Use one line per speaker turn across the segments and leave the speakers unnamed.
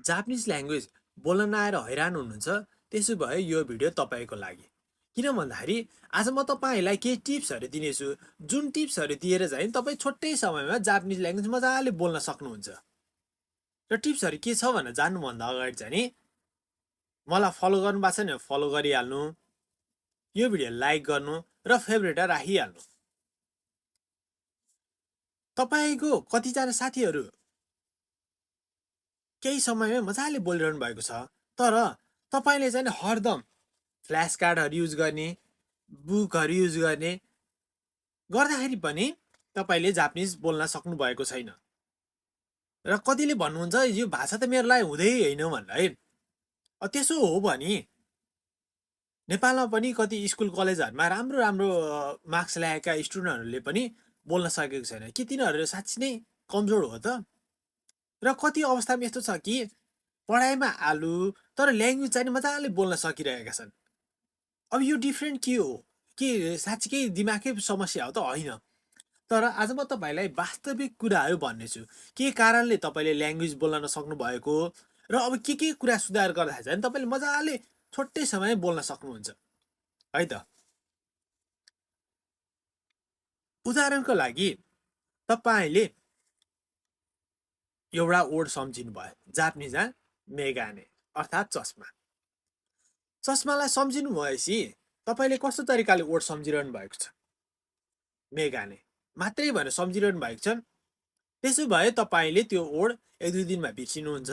Japanese language बोल्न नआएर हैरान हुनुहुन्छ, त्यसो भए यो भिडियो तपाईँको लागि। किन भन्दाखेरि आज म तपाईँलाई केही टिप्सहरू दिनेछु, जुन टिप्सहरू दिएर चाहिँ तपाईँ छोटै समयमा जापानिज ल्याङ्ग्वेज मजाले बोल्न सक्नुहुन्छ। र टिप्सहरू के छ भनेर जान्नुभन्दा अगाडि चाहिँ नि मलाई फलो गर्नुभएको छ नि फलो गरिहाल्नु, यो भिडियो लाइक गर्नु र फेभरेट राखिहाल्नु। तपाईँको कतिजना साथीहरू केही समयमै मजाले बोलिरहनु भएको छ, तर तपाईँले चाहिँ हरदम फ्ल्यास कार्डहरू युज गर्ने, बुकहरू युज गर्ने गर्दाखेरि पनि तपाईँले जापानिज बोल्न सक्नु भएको छैन। र कतिले भन्नुहुन्छ यो भाषा त मेरो लागि हुँदै होइन भनेर है। त्यसो हो भने नेपालमा पनि कति स्कुल कलेजहरूमा राम्रो राम्रो मार्क्स ल्याएका स्टुडेन्टहरूले पनि बोल्न सकेको छैन। के तिनीहरू साँच्ची नै कमजोर हो त? र कति अवस्थामा यस्तो छ कि पढाइमा आलु तर ल्याङ्ग्वेज चाहिँ मजाले बोल्न सकिरहेका छन्। अब यो डिफ्रेन्ट के हो? के साँच्चीकै दिमागकै समस्या हो त? होइन। तर आज म तपाईँलाई वास्तविक कुराहरू भन्नेछु, के कारणले तपाईँले ल्याङ्ग्वेज बोल्न नसक्नु भएको र अब के कुरा सुधार गर्दाखेरि चाहिँ तपाईँले मजाले छोटै समय बोल्न सक्नुहुन्छ है त। उदाहरणको लागि तपाईँले एउटा वर्ड सम्झिनु भयो, जापानिजमा मेगाने अर्थात् चस्मा। चस्मालाई सम्झिनु भएपछि तपाईँले कस्तो तरिकाले वर्ड सम्झिरहनु भएको छ? मेगाने मात्रै भनेर सम्झिरहनु भएको छ। त्यसो भए तपाईँले त्यो वर्ड 1-2 दिनमा बिर्सिनुहुन्छ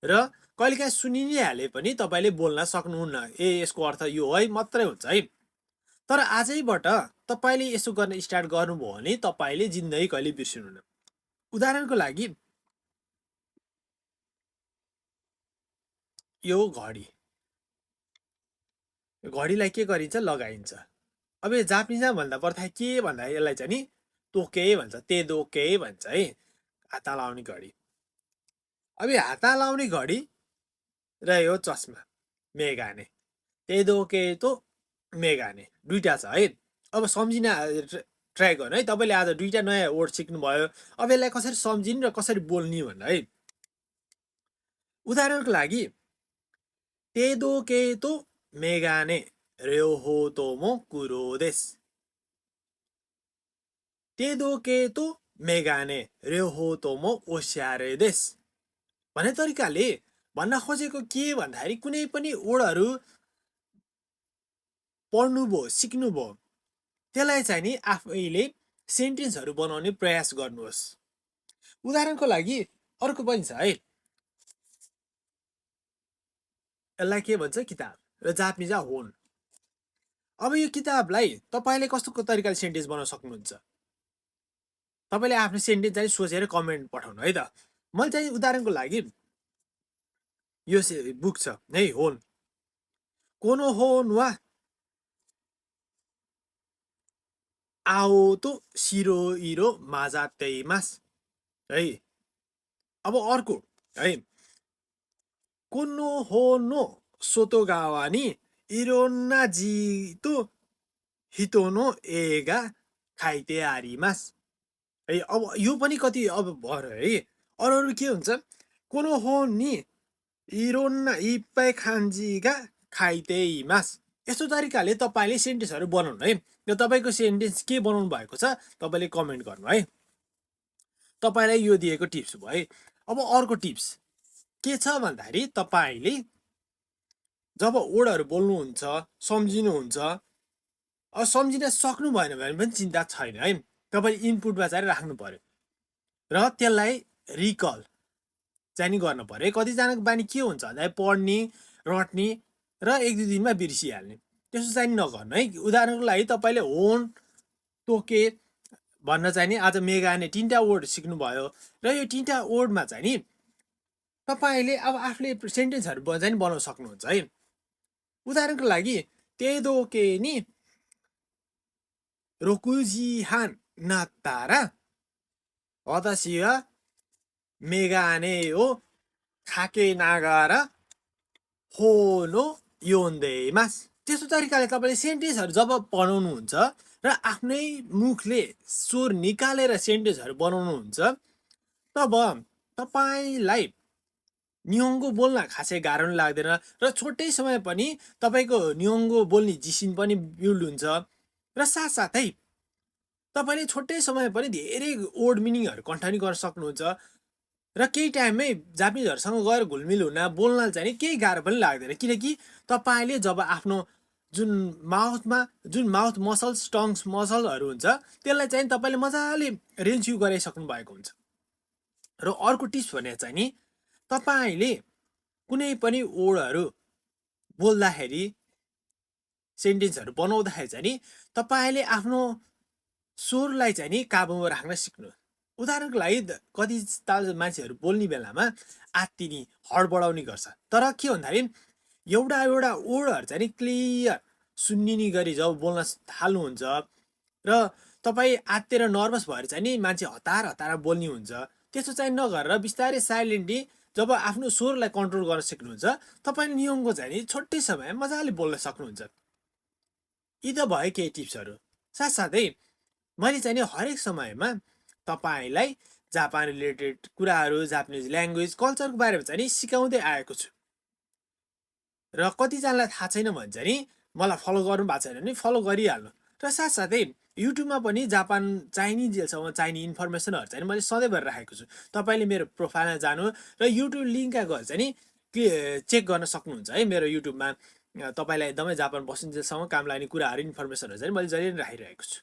र कहिलेकाहीँ सुनि नै हाले पनि तपाईँले बोल्न सक्नुहुन्न। यसको अर्थ यो है मात्रै हुन्छ है। तर आजैबाट तपाईँले यसो गर्न स्टार्ट गर्नुभयो भने तपाईँले जिन्दगी कहिले बिर्सिनुहुन्न। उदाहरणको लागि यो घडी, घडीलाई के गरिन्छ? लगाइन्छ। अब यो जापानिजमा भन्दा पर्दा के भन्दा यसलाई चाहिँ नि तोके भन्छ, तेदोके भन्छ है, हात लाउने घडी। अब यो हात लाउने घडी र यो चस्मा मेगाने, तेदोके तो मेगाने दुईटा छ है। अब सम्झिन ट्राई गर्नु है। तपाईँले आज दुईटा नयाँ वर्ड सिक्नुभयो। अब यसलाई कसरी सम्झिने र कसरी बोल्ने भन्नु है। उदाहरणको लागि तेदोके तो मेगाने र्योहो तोमो कुरो देसु। तेदोके तो मेगाने र्योहो तोमो ओस्यारे देसु भन्ने तरिकाले भन्न खोजेको के भन्दाखेरि कुनै पनि वर्डहरू पढ्नुभयो, सिक्नुभयो, त्यसलाई चाहिँ नि आफैले सेन्टेन्सहरू बनाउने प्रयास गर्नुहोस्। उदाहरणको लागि अर्को पनि छ है। यसलाई के भन्छ? किताब र जापानिजमा होन। अब यो किताबलाई तपाईँले कस्तो तरिकाले सेन्टेन्स बनाउन सक्नुहुन्छ? तपाईँले आफ्नो सेन्टेन्स चाहिँ सोचेर कमेन्ट पठाउनु है त। मैले चाहिँ उदाहरणको लागि यो बुक छ है, होन। कोनो होन वा आओ तो शिरोइरो माजातेइमासु है। अब अर्को है, कोनो होनो सोतोगावा नि इरोन्ना जितो हितोनो एगा खाइते आरिमासु है। अब यो पनि कति अब भर है। अरू के हुन्छ? कोनो होन नि इरोन्ना इप्पाइ खान्जीगा खाइते इमासु। यस्तो तरिकाले तपाईँले सेन्टेन्सहरू बनाउनु है। र तपाईँको सेन्टेन्स के बनाउनु भएको छ तपाईँले कमेन्ट गर्नु है। तपाईँलाई यो दिएको टिप्स भयो है। अब अर्को टिप्स के छ भन्दाखेरि तपाईँले जब वर्डहरू बोल्नुहुन्छ, सम्झिनुहुन्छ, अब सम्झिन सक्नु भएन भने पनि चिन्ता छैन है। तपाईँले इनपुटमा चाहिँ राख्नु पर्यो र त्यसलाई रिकल चाहिँ नि गर्नु पर्यो। कतिजनाको बानी के हुन्छ भन्दा पढ्ने, रट्ने र 1-2 दिनमा बिर्सिहाल्ने, त्यसो चाहिँ नगर्नु है। उदाहरणको लागि तपाईँले होन, तोके भन्न चाहिँ नि आज मेगाने 3टा वर्ड सिक्नुभयो र यो 3टा वर्डमा चाहिँ नि तपाईँले अब आफूले सेन्टेन्सहरू चाहिँ बनाउन सक्नुहुन्छ है। उदाहरणको लागि तेदोके नि रोकुजिहान नात्तारा वतासी वा मेगाने हो खाके नागारा होनो योन्देमासु। त्यस्तो तरिकाले तपाईँले सेन्टेन्सहरू जब बनाउनुहुन्छ र आफ्नै मुखले स्वर निकालेर सेन्टेन्सहरू बनाउनुहुन्छ तब तपाईँलाई निहोङ्गो बोल्न खासै गाह्रो पनि लाग्दैन र छोटै समय पनि तपाईँको निहोङ्गो बोल्ने जिसिन पनि बिल्ड हुन्छ र साथसाथै तपाईँले छोटै समय पनि धेरै वर्ड मिनिङहरू कन्टेन्ट गर्न सक्नुहुन्छ र केही टाइममै जापानिजहरूसँग गएर घुलमिल हुन बोल्न चाहिँ नि केही गाह्रो पनि लाग्दैन किनकि तपाईँले जब आफ्नो जुन माउथ मसल्स टङ्स मसलहरू हुन्छ त्यसलाई चाहिँ तपाईँले मजाले रेन्च्यु गराइसक्नु भएको हुन्छ र अर्को टिप्स भने चाहिँ नि तपाईँले कुनै पनि वर्डहरू बोल्दाखेरि सेन्टेन्सहरू बनाउँदाखेरि चाहिँ नि तपाईँले आफ्नो स्वरलाई चाहिँ नि काबुमा राख्न सिक्नु उदाहरणको लागि कति ताल मान्छेहरू बोल्ने बेलामा आत्तिनी हडबडाउने गर्छ तर के भन्दाखेरि एउटा वर्डहरू चाहिँ नि क्लियर सुन्निने गरी जब बोल्न थाल्नुहुन्छ र तपाईँ आत्तेर नर्भस भएर चाहिँ नि मान्छे हतार बोल्ने हुन्छ त्यसो चाहिँ नगरेर बिस्तारै साइलेन्टली जब आफ्नो स्वरलाई कन्ट्रोल गर्न सिक्नुहुन्छ तपाईँ नियमको चाहिँ नि छोटै समय मजाले बोल्न सक्नुहुन्छ यी त भयो केही टिप्सहरू साथसाथै मैले चाहिँ नि हरेक समयमा तपाईँलाई जापान रिलेटेड कुराहरू जापानिज ल्याङ्ग्वेज कल्चरको बारेमा चाहिँ नि सिकाउँदै आएको छु र कतिजनालाई थाहा छैन भने चाहिँ नि मलाई फलो गर्नु भएको छैन भने फलो गरिहाल्नु र साथसाथै युट्युबमा पनि जापान चाहिने जेलसम्म चाहिने इन्फर्मेसनहरू चाहिँ मैले सधैँभरि राखेको छु तपाईँले मेरो प्रोफाइलमा जानु र युट्युब लिङ्कमा गएर चाहिँ नि चेक गर्न सक्नुहुन्छ है मेरो युट्युबमा तपाईँलाई एकदमै जापान बसिन्जेलसम्म काम लाग्ने कुराहरू इन्फर्मेसनहरू चाहिँ मैले जहिले राखिरहेको छु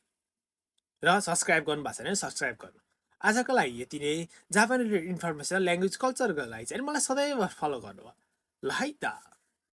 र सब्सक्राइब गर्नु भएको छैन सब्सक्राइब गर्नु आजको लागि यति नै जापान इन्फर्मेसन ल्याङ्ग्वेज कल्चरको लागि चाहिँ मलाई सधैँभरि फलो गर्नु भयो ल है त